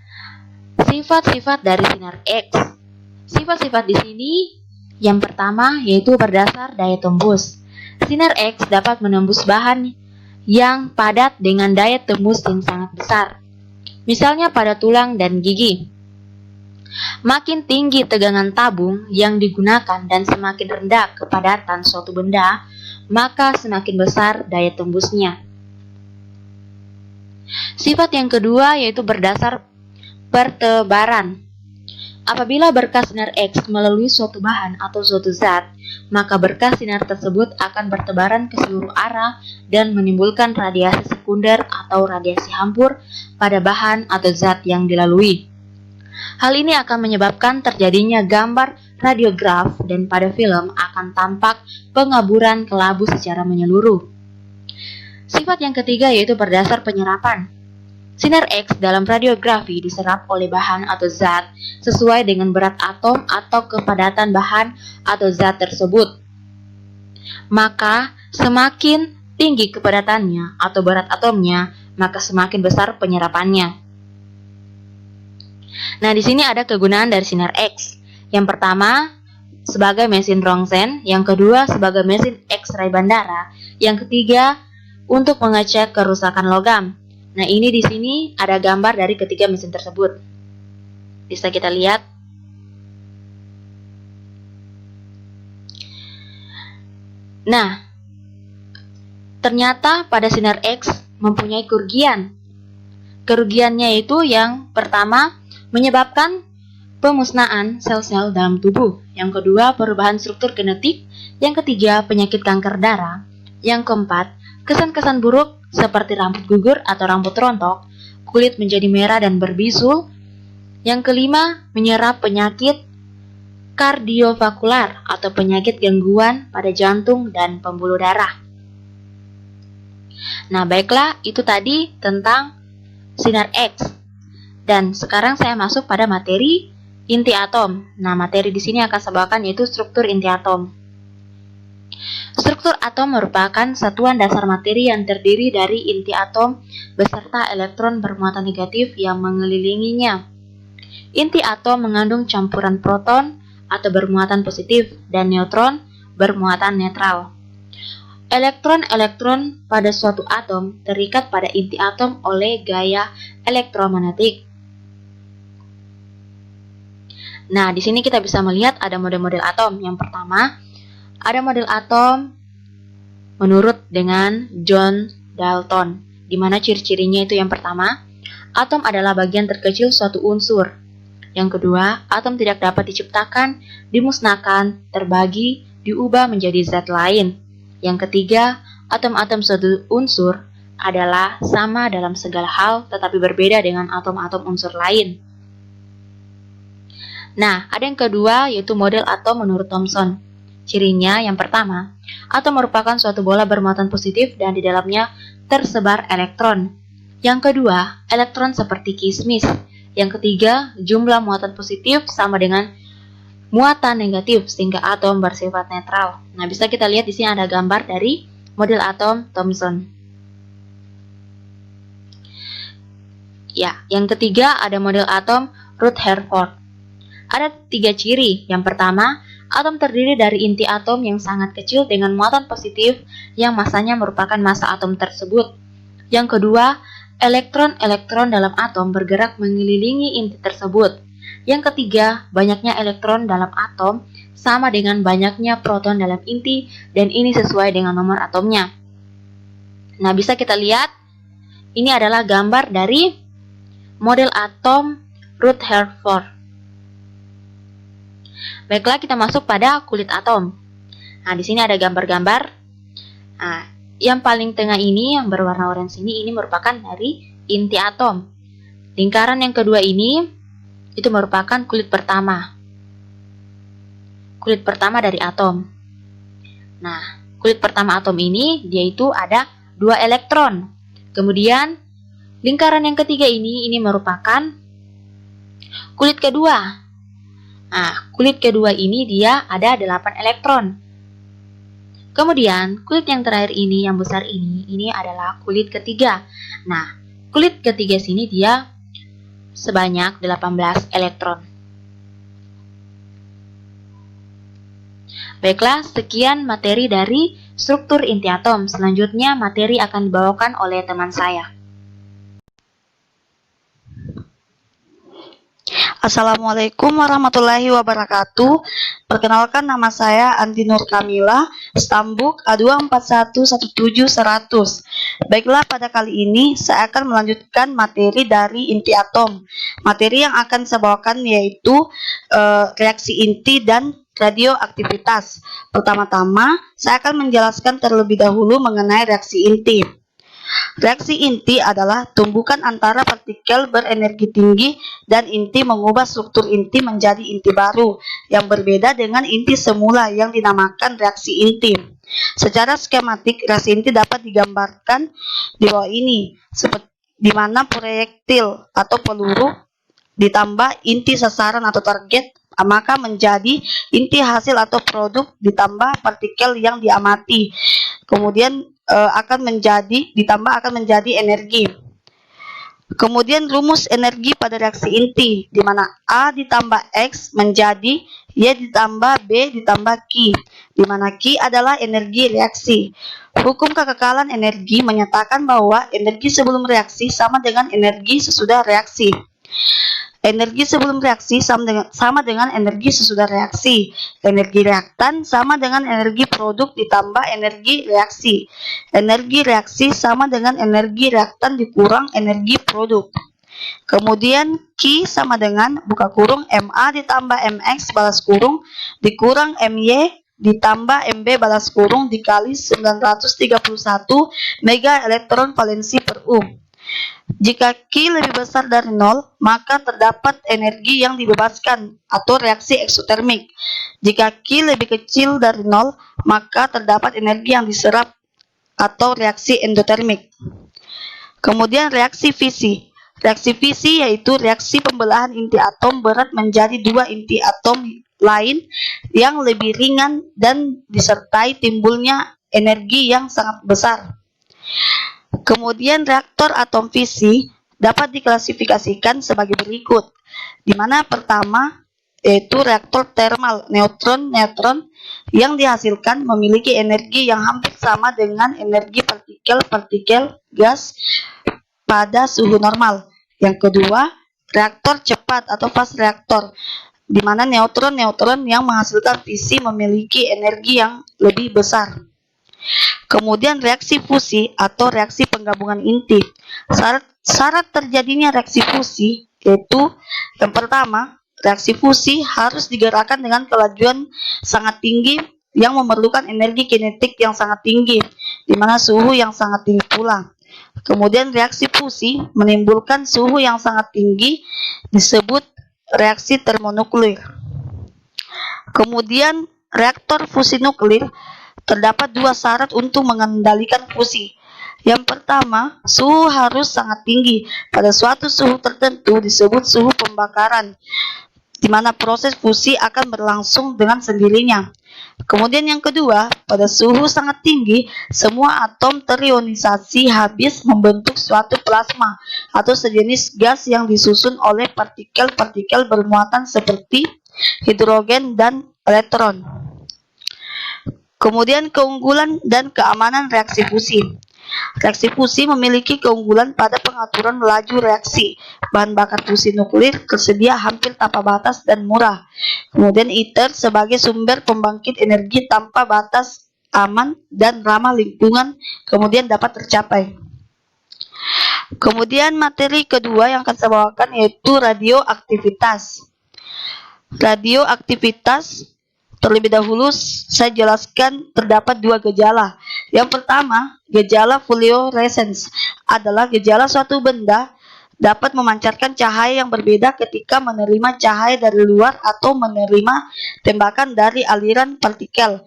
sifat-sifat dari sinar X. Sifat-sifat di sini yang pertama yaitu berdasar daya tembus. Sinar X dapat menembus bahan yang padat dengan daya tembus yang sangat besar. Misalnya pada tulang dan gigi. Makin tinggi tegangan tabung yang digunakan dan semakin rendah kepadatan suatu benda, maka semakin besar daya tembusnya. Sifat yang kedua yaitu berdasar pertebaran. Apabila berkas sinar X melalui suatu bahan atau suatu zat, maka berkas sinar tersebut akan bertebaran ke seluruh arah dan menimbulkan radiasi sekunder atau radiasi hampur pada bahan atau zat yang dilalui. Hal ini akan menyebabkan terjadinya gambar radiograf dan pada film akan tampak pengaburan kelabu secara menyeluruh. Sifat yang ketiga yaitu berdasar penyerapan. Sinar X dalam radiografi diserap oleh bahan atau zat sesuai dengan berat atom atau kepadatan bahan atau zat tersebut. Maka semakin tinggi kepadatannya atau berat atomnya, maka semakin besar penyerapannya. Nah, di sini ada kegunaan dari sinar X. Yang pertama, sebagai mesin Rontgen, yang kedua sebagai mesin X-ray bandara, yang ketiga untuk mengecek kerusakan logam. Nah, ini di sini ada gambar dari ketiga mesin tersebut. Bisa kita lihat. Nah, ternyata pada sinar X mempunyai kerugian. Kerugiannya itu yang pertama menyebabkan pemusnahan sel-sel dalam tubuh. Yang kedua, perubahan struktur genetik. Yang ketiga, penyakit kanker darah. Yang keempat, kesan-kesan buruk seperti rambut gugur atau rambut rontok, kulit menjadi merah dan berbisul. Yang kelima, menyerap penyakit kardiovaskular atau penyakit gangguan pada jantung dan pembuluh darah. Nah, baiklah, itu tadi tentang sinar X. Dan sekarang saya masuk pada materi inti atom. Nah, materi di sini akan saya bawakan yaitu struktur inti atom. Struktur atom merupakan satuan dasar materi yang terdiri dari inti atom beserta elektron bermuatan negatif yang mengelilinginya. Inti atom mengandung campuran proton atau bermuatan positif dan neutron bermuatan netral. Elektron-elektron pada suatu atom terikat pada inti atom oleh gaya elektromagnetik. Nah, di sini kita bisa melihat ada model-model atom. Yang pertama, ada model atom menurut dengan John Dalton, di mana ciri-cirinya itu yang pertama, atom adalah bagian terkecil suatu unsur. Yang kedua, atom tidak dapat diciptakan, dimusnahkan, terbagi, diubah menjadi zat lain. Yang ketiga, atom-atom suatu unsur adalah sama dalam segala hal tetapi berbeda dengan atom-atom unsur lain. Nah, ada yang kedua yaitu model atom menurut Thomson. Cirinya yang pertama, atom merupakan suatu bola bermuatan positif dan di dalamnya tersebar elektron. Yang kedua, elektron seperti kismis. Yang ketiga, jumlah muatan positif sama dengan muatan negatif sehingga atom bersifat netral. Nah, bisa kita lihat di sini ada gambar dari model atom Thomson. Ya, yang ketiga ada model atom Rutherford. Ada 3 ciri. Yang pertama, atom terdiri dari inti atom yang sangat kecil dengan muatan positif yang masanya merupakan massa atom tersebut. Yang kedua, elektron-elektron dalam atom bergerak mengelilingi inti tersebut. Yang ketiga, banyaknya elektron dalam atom sama dengan banyaknya proton dalam inti dan ini sesuai dengan nomor atomnya. Nah, bisa kita lihat ini adalah gambar dari model atom Rutherford. Baiklah, kita masuk pada kulit atom. Nah, di sini ada gambar-gambar. Nah, yang paling tengah ini yang berwarna oranye ini merupakan dari inti atom. Lingkaran yang kedua ini itu merupakan kulit pertama. Kulit pertama dari atom. Nah, kulit pertama atom ini dia itu ada 2 elektron. Kemudian lingkaran yang ketiga ini merupakan kulit kedua. Nah, kulit kedua ini dia ada 8 elektron. Kemudian, kulit yang terakhir ini, yang besar ini adalah kulit ketiga. Nah, kulit ketiga sini dia sebanyak 18 elektron. Baiklah, sekian materi dari struktur inti atom. Selanjutnya, materi akan dibawakan oleh teman saya. Assalamualaikum warahmatullahi wabarakatuh. Perkenalkan, nama saya Andi Nur Kamila, Stambuk A2411700. Baiklah, pada kali ini saya akan melanjutkan materi dari inti atom. Materi yang akan saya bawakan yaitu reaksi inti dan radioaktivitas. Pertama-tama, saya akan menjelaskan terlebih dahulu mengenai reaksi inti. Reaksi inti adalah tumbukan antara partikel berenergi tinggi dan inti mengubah struktur inti menjadi inti baru yang berbeda dengan inti semula yang dinamakan reaksi inti. Secara skematik, reaksi inti dapat digambarkan di bawah ini, di mana proyektil atau peluru ditambah inti sasaran atau target, maka menjadi inti hasil atau produk ditambah partikel yang diamati. Kemudian akan menjadi energi. Kemudian rumus energi pada reaksi inti, di mana A ditambah X menjadi Y ditambah B ditambah Q, di mana Q adalah energi reaksi. Hukum kekekalan energi menyatakan bahwa energi sebelum reaksi sama dengan energi sesudah reaksi. Energi sebelum reaksi sama dengan energi sesudah reaksi. Energi reaktan sama dengan energi produk ditambah energi reaksi. Energi reaksi sama dengan energi reaktan dikurang energi produk. Kemudian Q sama dengan buka kurung MA ditambah MX balas kurung dikurang MY ditambah MB balas kurung dikali 931 mega elektron valensi per Jika Q lebih besar dari 0, maka terdapat energi yang dibebaskan atau reaksi eksotermik. Jika Q lebih kecil dari 0, maka terdapat energi yang diserap atau reaksi endotermik. Kemudian reaksi fisi. Reaksi fisi yaitu reaksi pembelahan inti atom berat menjadi dua inti atom lain yang lebih ringan dan disertai timbulnya energi yang sangat besar. Kemudian reaktor atom fisi dapat diklasifikasikan sebagai berikut, di mana pertama yaitu reaktor termal neutron-neutron yang dihasilkan memiliki energi yang hampir sama dengan energi partikel-partikel gas pada suhu normal. Yang kedua, reaktor cepat atau fast reaktor, di mana neutron-neutron yang menghasilkan fisi memiliki energi yang lebih besar. Kemudian reaksi fusi atau reaksi penggabungan inti. Syarat terjadinya reaksi fusi yaitu yang pertama, reaksi fusi harus digerakkan dengan kelajuan sangat tinggi yang memerlukan energi kinetik yang sangat tinggi, di mana suhu yang sangat tinggi pula. Kemudian reaksi fusi menimbulkan suhu yang sangat tinggi disebut reaksi termonuklir. Kemudian reaktor fusi nuklir terdapat dua syarat untuk mengendalikan fusi. Yang pertama, suhu harus sangat tinggi. Pada suatu suhu tertentu disebut suhu pembakaran, di mana proses fusi akan berlangsung dengan sendirinya. Kemudian yang kedua, pada suhu sangat tinggi, semua atom terionisasi habis membentuk suatu plasma atau sejenis gas yang disusun oleh partikel-partikel bermuatan seperti hidrogen dan elektron. Kemudian keunggulan dan keamanan reaksi fusi. Reaksi fusi memiliki keunggulan pada pengaturan laju reaksi. Bahan bakar fusi nuklir tersedia hampir tanpa batas dan murah. Kemudian ITER sebagai sumber pembangkit energi tanpa batas, aman dan ramah lingkungan kemudian dapat tercapai. Kemudian materi kedua yang akan saya bawakan yaitu radioaktivitas. Radioaktivitas terlebih dahulu saya jelaskan terdapat dua gejala. Yang pertama, gejala fluorescence adalah gejala suatu benda dapat memancarkan cahaya yang berbeda ketika menerima cahaya dari luar atau menerima tembakan dari aliran partikel.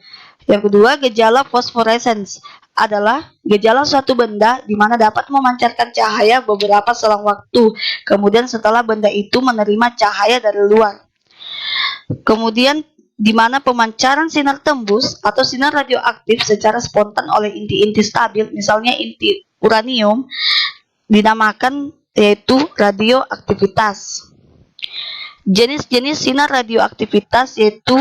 Yang kedua, gejala phosphorescence adalah gejala suatu benda di mana dapat memancarkan cahaya beberapa selang waktu, kemudian setelah benda itu menerima cahaya dari luar. Kemudian di mana pemancaran sinar tembus atau sinar radioaktif secara spontan oleh inti-inti stabil, misalnya inti uranium, dinamakan yaitu radioaktivitas. Jenis-jenis sinar radioaktivitas yaitu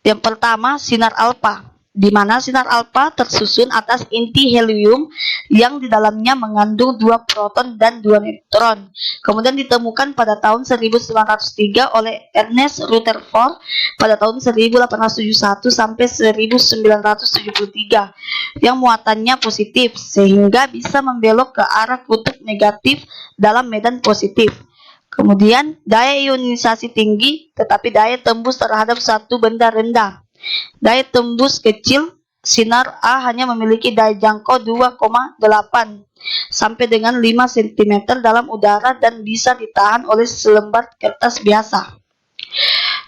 yang pertama sinar alfa, di mana sinar alfa tersusun atas inti helium yang di dalamnya mengandung 2 proton dan 2 neutron. Kemudian ditemukan pada tahun 1903 oleh Ernest Rutherford pada tahun 1871 sampai 1973 yang muatannya positif sehingga bisa membelok ke arah kutub negatif dalam medan positif. Kemudian daya ionisasi tinggi tetapi daya tembus terhadap satu benda rendah. Daya tembus kecil, sinar A hanya memiliki daya jangkau 2,8 sampai dengan 5 cm dalam udara dan bisa ditahan oleh selembar kertas biasa.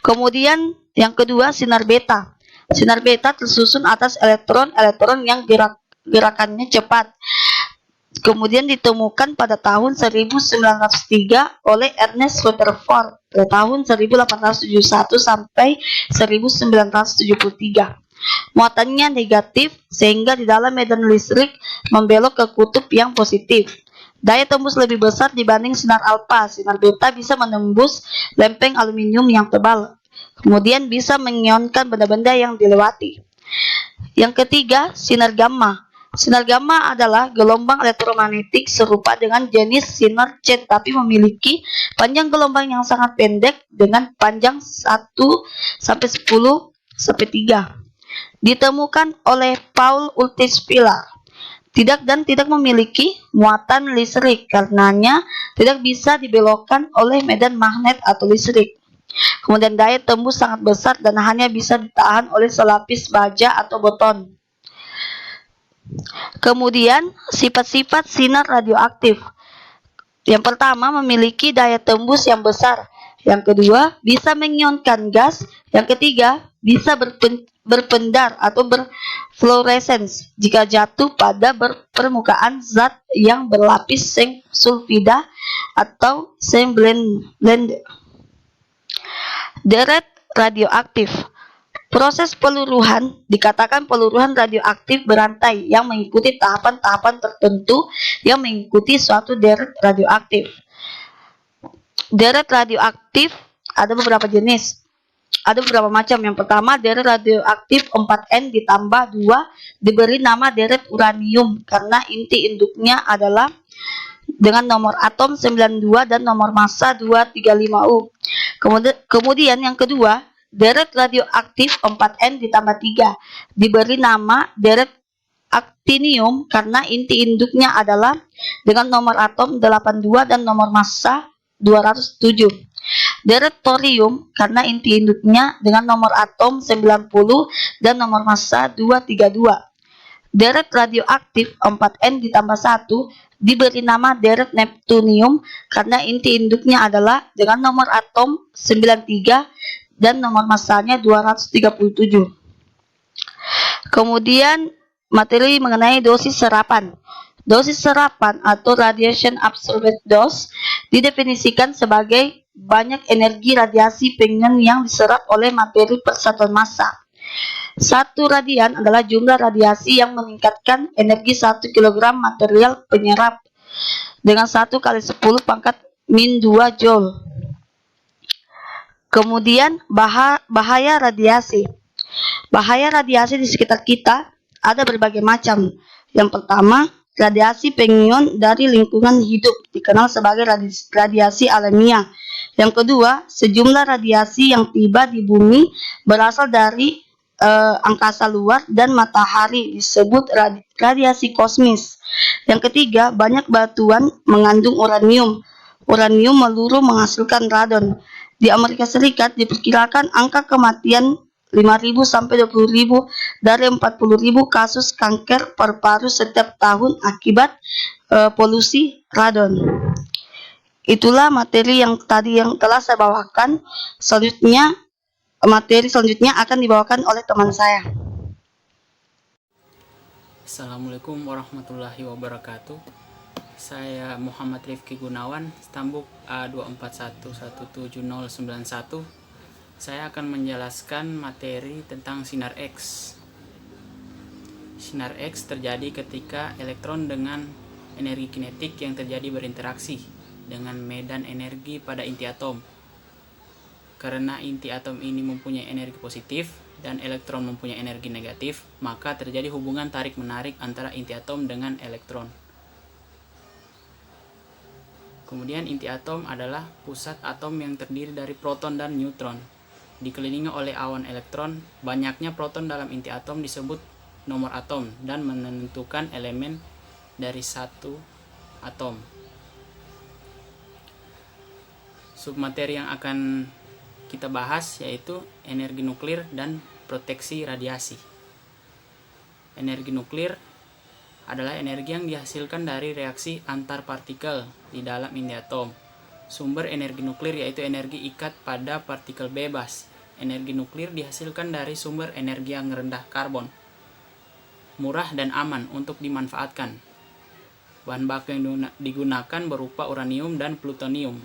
Kemudian yang kedua sinar beta. Sinar beta tersusun atas elektron-elektron yang gerakannya cepat. Kemudian ditemukan pada tahun 1903 oleh Ernest Rutherford pada tahun 1871 sampai 1973. Muatannya negatif sehingga di dalam medan listrik membelok ke kutub yang positif. Daya tembus lebih besar dibanding sinar alfa. Sinar beta bisa menembus lempeng aluminium yang tebal, kemudian bisa mengionkan benda-benda yang dilewati. Yang ketiga, sinar gamma. Sinar gamma adalah gelombang elektromagnetik serupa dengan jenis sinar C, tapi memiliki panjang gelombang yang sangat pendek dengan panjang 1 sampai 10 sampai 3. Ditemukan oleh Paul Ultispiller. Tidak memiliki muatan listrik, karenanya tidak bisa dibelokkan oleh medan magnet atau listrik. Kemudian daya tembus sangat besar dan hanya bisa ditahan oleh selapis baja atau beton. Kemudian sifat-sifat sinar radioaktif. Yang pertama, memiliki daya tembus yang besar. Yang kedua, bisa mengionkan gas. Yang ketiga, bisa berpendar atau berfluoresens jika jatuh pada permukaan zat yang berlapis zinc sulfida atau zinc blende. Deret radioaktif. Proses peluruhan dikatakan peluruhan radioaktif berantai yang mengikuti tahapan-tahapan tertentu yang mengikuti suatu deret radioaktif. Deret radioaktif ada beberapa jenis. Ada beberapa macam. Yang pertama, deret radioaktif 4N ditambah 2 diberi nama deret uranium karena inti induknya adalah dengan nomor atom 92 dan nomor massa 235U. Kemudian yang kedua, deret radioaktif 4N ditambah 3 diberi nama deret aktinium karena inti induknya adalah dengan nomor atom 82 dan nomor massa 207. Deret thorium karena inti induknya dengan nomor atom 90 dan nomor massa 232. Deret radioaktif 4N ditambah 1 diberi nama deret neptunium karena inti induknya adalah dengan nomor atom 93 dan nomor massanya 237. Kemudian materi mengenai dosis serapan. Dosis serapan atau radiation absorbed dose didefinisikan sebagai banyak energi radiasi pengen yang diserap oleh materi per satuan massa. 1 radian adalah jumlah radiasi yang meningkatkan energi 1 kg material penyerap dengan 1 kali 10 pangkat min 2 joule. Kemudian bahaya radiasi. Bahaya radiasi di sekitar kita ada berbagai macam. Yang pertama, radiasi pengion dari lingkungan hidup dikenal sebagai radiasi alamiah. Yang kedua, sejumlah radiasi yang tiba di bumi berasal dari angkasa luar dan matahari disebut radiasi kosmis. Yang ketiga, banyak batuan mengandung uranium. Uranium meluru menghasilkan radon. Di Amerika Serikat diperkirakan angka kematian 5.000 sampai 20.000 dari 40.000 kasus kanker paru-paru setiap tahun akibat polusi radon. Itulah materi yang tadi yang telah saya bawakan. Selanjutnya materi selanjutnya akan dibawakan oleh teman saya. Assalamualaikum warahmatullahi wabarakatuh. Saya Muhammad Rifki Gunawan, stambuk A241179091. Saya akan menjelaskan materi tentang sinar X. Sinar X terjadi ketika elektron dengan energi kinetik yang terjadi berinteraksi dengan medan energi pada inti atom. Karena inti atom ini mempunyai energi positif dan elektron mempunyai energi negatif, maka terjadi hubungan tarik-menarik antara inti atom dengan elektron. Kemudian inti atom adalah pusat atom yang terdiri dari proton dan neutron. Dikelilingi oleh awan elektron, banyaknya proton dalam inti atom disebut nomor atom dan menentukan elemen dari satu atom. Submateri yang akan kita bahas yaitu energi nuklir dan proteksi radiasi. Energi nuklir adalah energi yang dihasilkan dari reaksi antar partikel di dalam inti atom. Sumber energi nuklir yaitu energi ikat pada partikel bebas. Energi nuklir dihasilkan dari sumber energi yang rendah karbon, murah dan aman untuk dimanfaatkan. Bahan baku yang digunakan berupa uranium dan plutonium.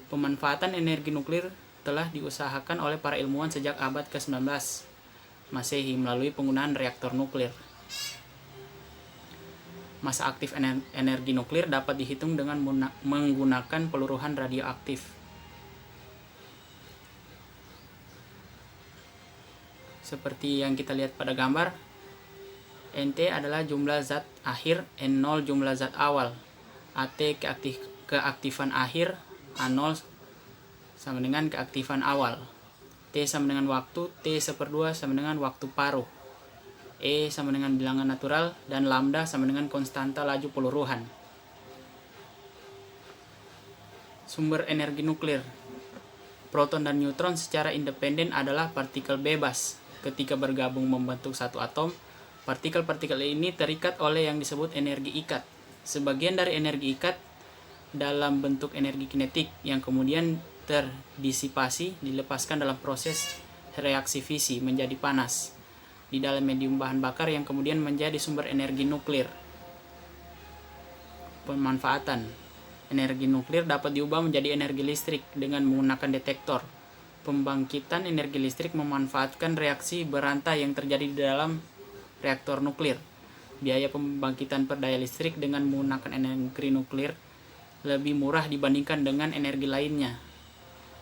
Pemanfaatan energi nuklir telah diusahakan oleh para ilmuwan sejak abad ke-19. Masehi melalui penggunaan reaktor nuklir. Masa aktif energi nuklir dapat dihitung dengan menggunakan peluruhan radioaktif. Seperti yang kita lihat pada gambar, NT adalah jumlah zat akhir, N0 jumlah zat awal, AT keaktifan akhir, A0 sama dengan keaktifan awal, T sama dengan waktu, T/2 sama dengan waktu paruh, E sama dengan bilangan natural, dan lambda sama dengan konstanta laju peluruhan. Sumber energi nuklir. Proton dan neutron secara independen adalah partikel bebas. Ketika bergabung membentuk satu atom, partikel-partikel ini terikat oleh yang disebut energi ikat. Sebagian dari energi ikat dalam bentuk energi kinetik yang kemudian terdisipasi, dilepaskan dalam proses reaksi fisi menjadi panas di dalam medium bahan bakar yang kemudian menjadi sumber energi nuklir. Pemanfaatan energi nuklir dapat diubah menjadi energi listrik dengan menggunakan detektor. Pembangkitan energi listrik memanfaatkan reaksi berantai yang terjadi di dalam reaktor nuklir. Biaya pembangkitan per daya listrik dengan menggunakan energi nuklir lebih murah dibandingkan dengan energi lainnya.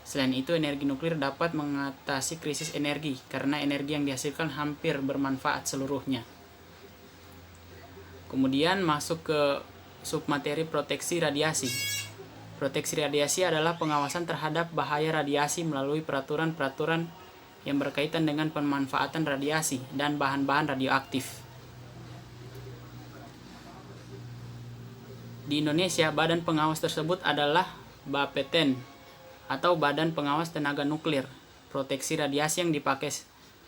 Selain itu, energi nuklir dapat mengatasi krisis energi karena energi yang dihasilkan hampir bermanfaat seluruhnya. Kemudian masuk ke submateri proteksi radiasi. Proteksi radiasi adalah pengawasan terhadap bahaya radiasi melalui peraturan-peraturan yang berkaitan dengan pemanfaatan radiasi dan bahan-bahan radioaktif. Di Indonesia, badan pengawas tersebut adalah BAPETEN atau Badan Pengawas Tenaga Nuklir. Proteksi radiasi yang dipakai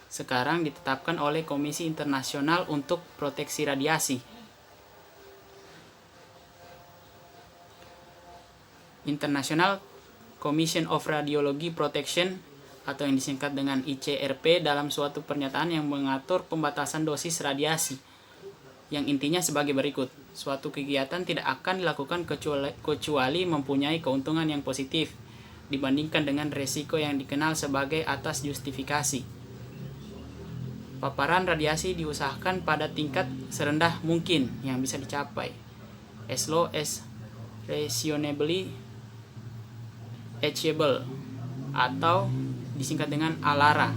sekarang ditetapkan oleh Komisi Internasional untuk Proteksi Radiasi. International Commission of Radiology Protection atau yang disingkat dengan ICRP dalam suatu pernyataan yang mengatur pembatasan dosis radiasi yang intinya sebagai berikut. Suatu kegiatan tidak akan dilakukan kecuali mempunyai keuntungan yang positif dibandingkan dengan resiko yang dikenal sebagai atas justifikasi. Paparan radiasi diusahakan pada tingkat serendah mungkin yang bisa dicapai, as low as reasonably achievable atau disingkat dengan ALARA,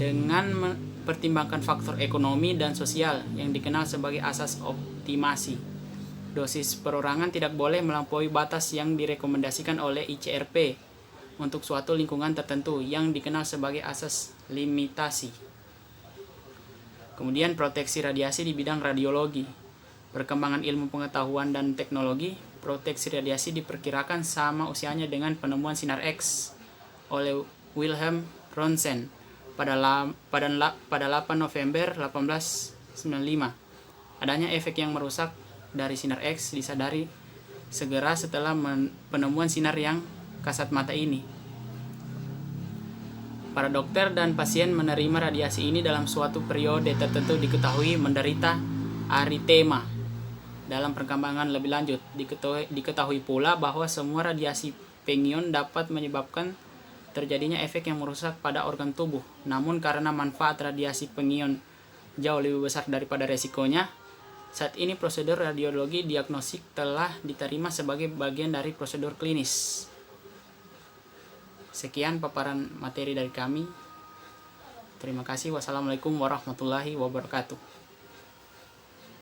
dengan mempertimbangkan faktor ekonomi dan sosial yang dikenal sebagai asas optimasi. Dosis perorangan tidak boleh melampaui batas yang direkomendasikan oleh ICRP untuk suatu lingkungan tertentu yang dikenal sebagai asas limitasi. Kemudian proteksi radiasi di bidang radiologi. Perkembangan ilmu pengetahuan dan teknologi, proteksi radiasi diperkirakan sama usianya dengan penemuan sinar X oleh Wilhelm Röntgen pada 8 November 1895. Adanya efek yang merusak dari sinar X disadari segera setelah penemuan sinar yang kasat mata ini. Para dokter dan pasien menerima radiasi ini dalam suatu periode tertentu diketahui menderita aritema. Dalam perkembangan lebih lanjut, diketahui pula bahwa semua radiasi pengion dapat menyebabkan terjadinya efek yang merusak pada organ tubuh. Namun karena manfaat radiasi pengion jauh lebih besar daripada resikonya, saat ini prosedur radiologi diagnostik telah diterima sebagai bagian dari prosedur klinis. Sekian paparan materi dari kami. Terima kasih. Wassalamualaikum warahmatullahi wabarakatuh.